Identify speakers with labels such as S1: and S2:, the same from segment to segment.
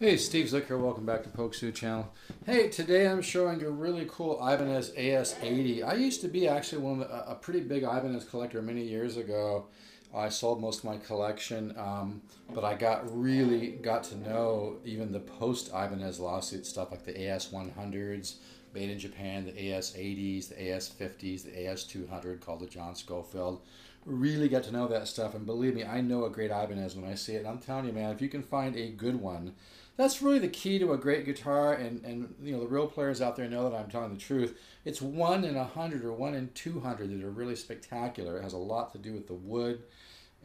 S1: Hey, Steve Zlicker, welcome back to Poke Sue channel. Hey, today I'm showing a really cool Ibanez AS80. I used to be actually a pretty big Ibanez collector many years ago. I sold most of my collection, but I really got to know even the post-Ibanez lawsuit stuff like the AS100s, made in Japan, the AS80s, the AS50s, the AS200 called the John Schofield. Really get to know that stuff, and believe me, I know a great Ibanez when I see it. And I'm telling you, man, if you can find a good one, that's really the key to a great guitar. And you know, the real players out there know that I'm telling the truth. It's 1 in 100 or 1 in 200 that are really spectacular. It has a lot to do with the wood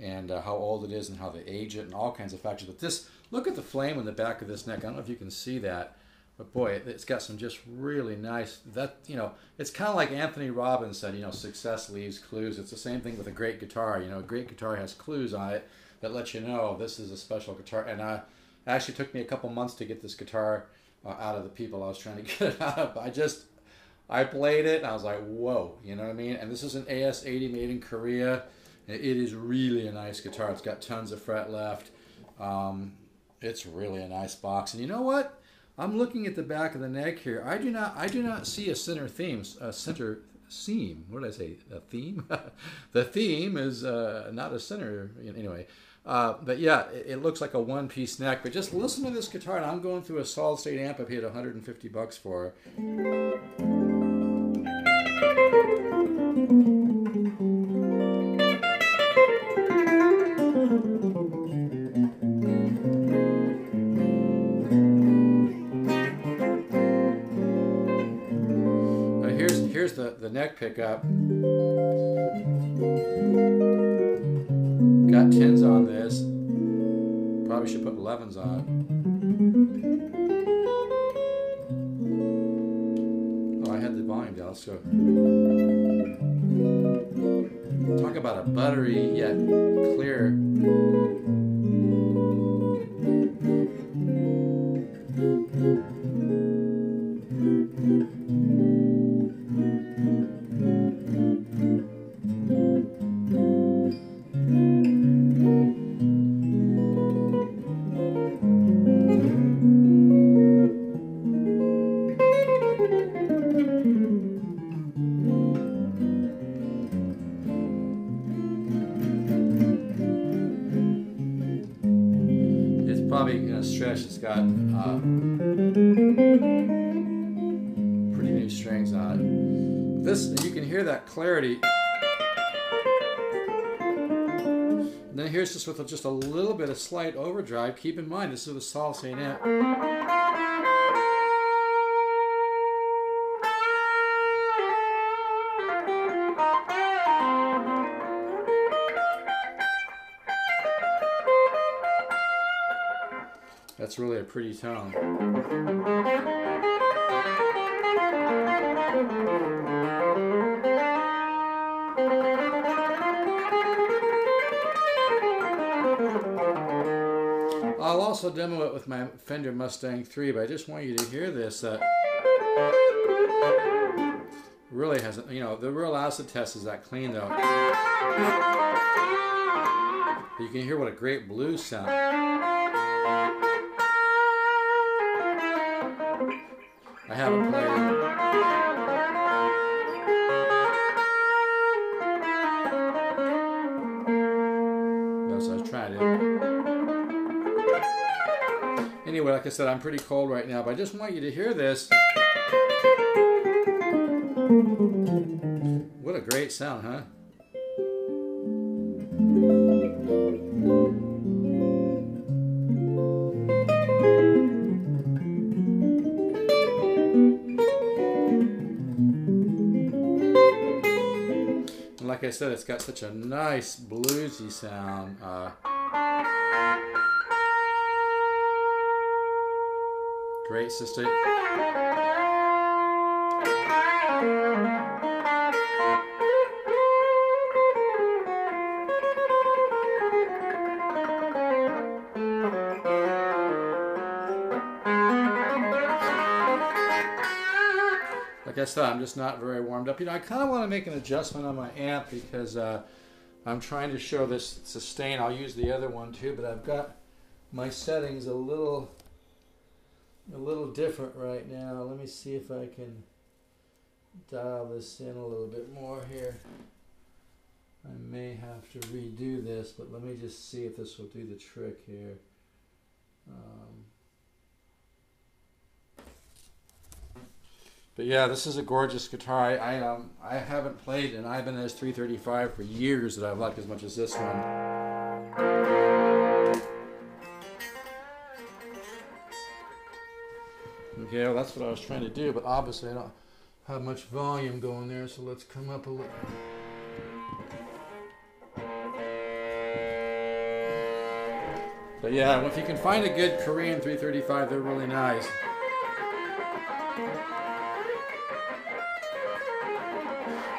S1: and how old it is and how they age it and all kinds of factors. But this, look at the flame in the back of this neck. I don't know if you can see that. But boy, it's got some just really nice, it's kind of like Anthony Robbins said, success leaves clues. It's the same thing with a great guitar. A great guitar has clues on it that let you know this is a special guitar. And it actually took me a couple months to get this guitar out of the people I was trying to get it out of. I played it and I was like, whoa, you know what I mean? And this is an AS80 made in Korea. It is really a nice guitar. It's got tons of fret left. It's really a nice box. And you know what? I'm looking at the back of the neck here. I do not see a center seam. What did I say? A theme? The theme is not a center. Anyway, but yeah, it looks like a one-piece neck. But just listen to this guitar, and I'm going through a solid-state amp I paid $150 for. Here's the neck pickup. Got 10s on this. Probably should put 11s on it. Oh, I had the volume down. Let's go. Talk about a buttery yet clear. Probably going to stretch. It's got pretty new strings on it. This, you can hear that clarity. And then here's just with just a little bit of slight overdrive. Keep in mind, this is a solid-state amp. That's really a pretty tone. I'll also demo it with my Fender Mustang 3, but I just want you to hear this. Really hasn't, the real acid test is that clean though. You can hear what a great blues sound. I haven't played it. That's what I was trying to. Anyway, like I said, I'm pretty cold right now, but I just want you to hear this. What a great sound, huh? Like I said, it's got such a nice bluesy sound. Great system. Like I said, I'm just not very warmed up. I kind of want to make an adjustment on my amp because I'm trying to show this sustain. I'll use the other one too, but I've got my settings a little a little different right now. Let me see if I can dial this in a little bit more here. I may have to redo this, but let me just see if this will do the trick here. But yeah, this is a gorgeous guitar. I haven't played an Ibanez 335 for years that I've liked as much as this one. Okay, well that's what I was trying to do, but obviously I don't have much volume going there, so let's come up a little. But yeah, if you can find a good Korean 335, they're really nice.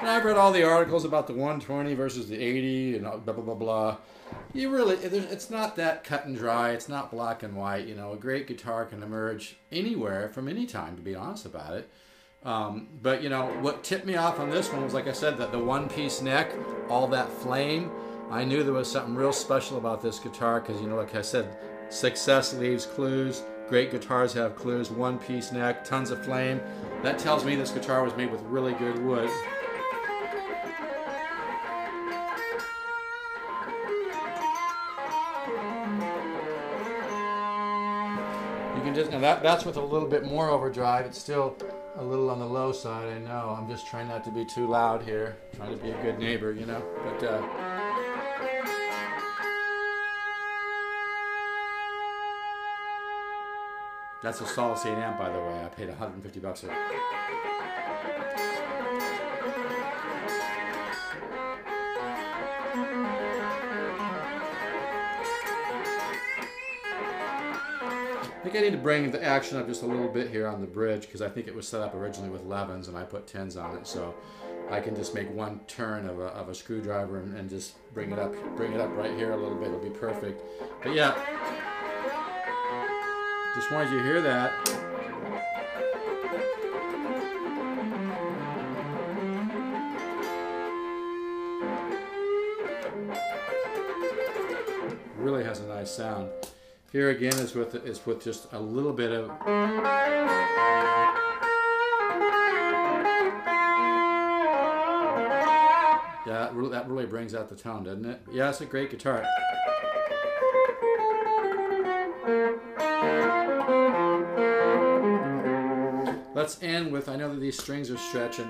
S1: And I've read all the articles about the 120 versus the 80 and blah, blah, blah, blah. You really, it's not that cut and dry. It's not black and white. You know, a great guitar can emerge anywhere from any time, to be honest about it. But, you know, what tipped me off on this one was, like I said, that the one-piece neck, all that flame. I knew there was something real special about this guitar because, you know, like I said, success leaves clues. Great guitars have clues. One-piece neck, tons of flame. That tells me this guitar was made with really good wood. Now that's with a little bit more overdrive. It's still a little on the low side, I know. I'm just trying not to be too loud here. Trying to be a good neighbor, you know. But that's a solid state amp, by the way. I paid $150 for it. I think I need to bring the action up just a little bit here on the bridge because I think it was set up originally with 11s and I put 10s on it, so I can just make one turn of a screwdriver and just bring it up right here a little bit. It'll be perfect. But yeah, just wanted you to hear that. Really has a nice sound. Here again is with just a little bit of. Yeah, that really brings out the tone, doesn't it? Yeah, it's a great guitar. Let's end with, I know that these strings are stretching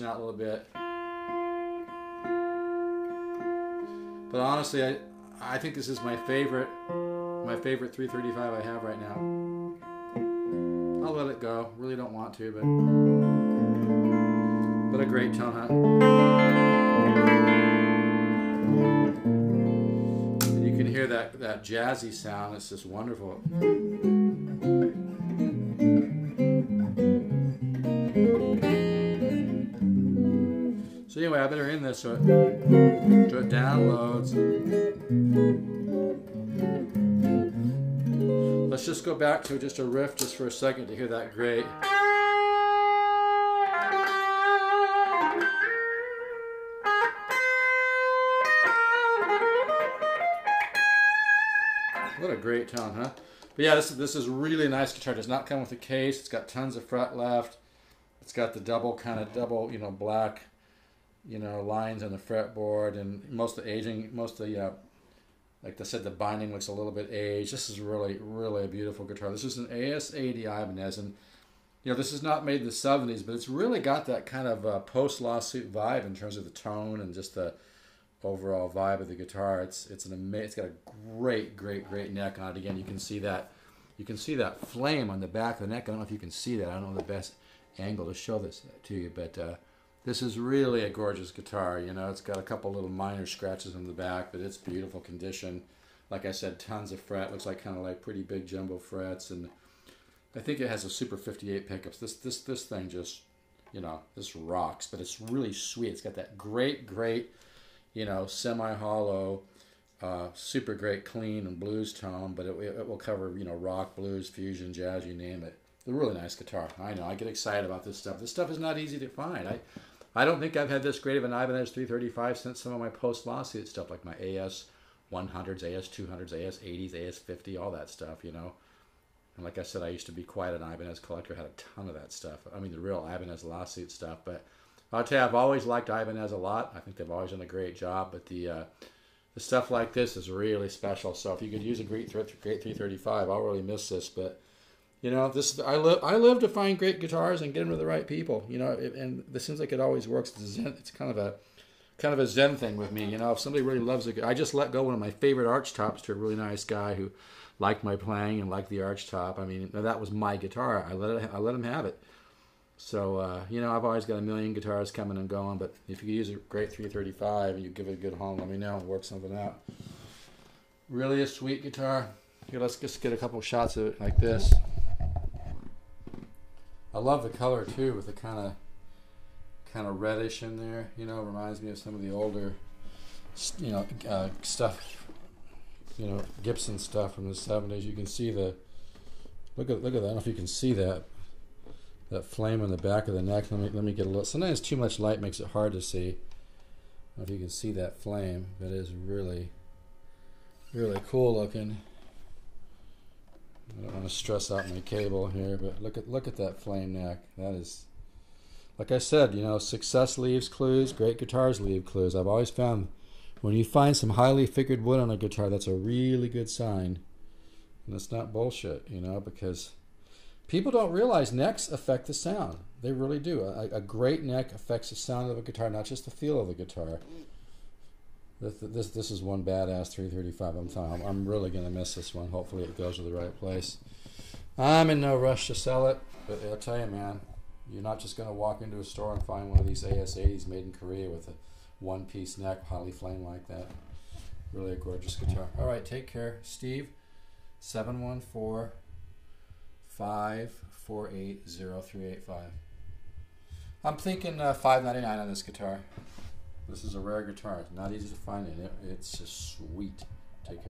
S1: out a little bit. But honestly, I think this is my favorite 335 I have right now. I'll let it go. Really don't want to, but a great tone, huh? And you can hear that jazzy sound. It's just wonderful. So anyway, I better end this so it downloads. Let's just go back to just a riff just for a second to hear that great. What a great tone, huh? But yeah, this is really a nice guitar. It does not come with a case. It's got tons of fret left. It's got the double, you know, black, you know, lines on the fretboard, and most of the like I said, the binding looks a little bit aged. This is really, really a beautiful guitar. This is an AS80 Ibanez, and you know, this is not made in the 70s, but it's really got that kind of post-lawsuit vibe in terms of the tone and just the overall vibe of the guitar. It's got a great neck on it. Again, you can see that flame on the back of the neck. I don't know if you can see that. I don't know the best angle to show this to you, but this is really a gorgeous guitar. You know, it's got a couple little minor scratches on the back, but it's beautiful condition. Like I said, tons of fret. Looks like kind of like pretty big jumbo frets, and I think it has a Super 58 pickups. This thing just, you know, this rocks. But it's really sweet. It's got that great, you know, semi-hollow, super great clean and blues tone. But it will cover, you know, rock, blues, fusion, jazz, you name it. It's a really nice guitar. I know. I get excited about this stuff. This stuff is not easy to find. I don't think I've had this great of an Ibanez 335 since some of my post-lawsuit stuff, like my AS100s, AS200s, AS80s, AS50, all that stuff, you know. And like I said, I used to be quite an Ibanez collector. Had a ton of that stuff. I mean, the real Ibanez lawsuit stuff. But I'll tell you, I've always liked Ibanez a lot. I think they've always done a great job. But the stuff like this is really special. So if you could use a great 335, I'll really miss this. But you know, this I live to find great guitars and get them to the right people. You know, and this seems like it always works. It's kind of a Zen thing with me. You know, if somebody really loves it, I just let go one of my favorite arch tops to a really nice guy who liked my playing and liked the arch top. I mean, that was my guitar. I let him have it. So you know, I've always got a million guitars coming and going. But if you use a great 335 and you give it a good home, let me know and work something out. Really a sweet guitar. Here, let's just get a couple shots of it like this. I love the color too, with the kind of reddish in there. You know, reminds me of some of the older, you know, stuff. You know, Gibson stuff from the 70s. You can see the look at that. I don't know if you can see that flame on the back of the neck. Let me get a little. Sometimes too much light makes it hard to see. I don't know if you can see that flame. That is really, really cool looking. I don't want to stress out my cable here, but look at that flame neck. That is, like I said, you know, success leaves clues. Great guitars leave clues. I've always found when you find some highly figured wood on a guitar, that's a really good sign. And it's not bullshit, you know, because people don't realize necks affect the sound. They really do. A great neck affects the sound of a guitar, not just the feel of the guitar. This is one badass 335. I'm really going to miss this one. Hopefully it goes to the right place. I'm in no rush to sell it, but I'll tell you, man, you're not just going to walk into a store and find one of these AS80s made in Korea with a one-piece neck, highly flame like that. Really a gorgeous guitar. All right, take care. Steve, 714-548-0385. I'm thinking $5.99 on this guitar. This is a rare guitar. It's not easy to find it. It's just sweet. Take care.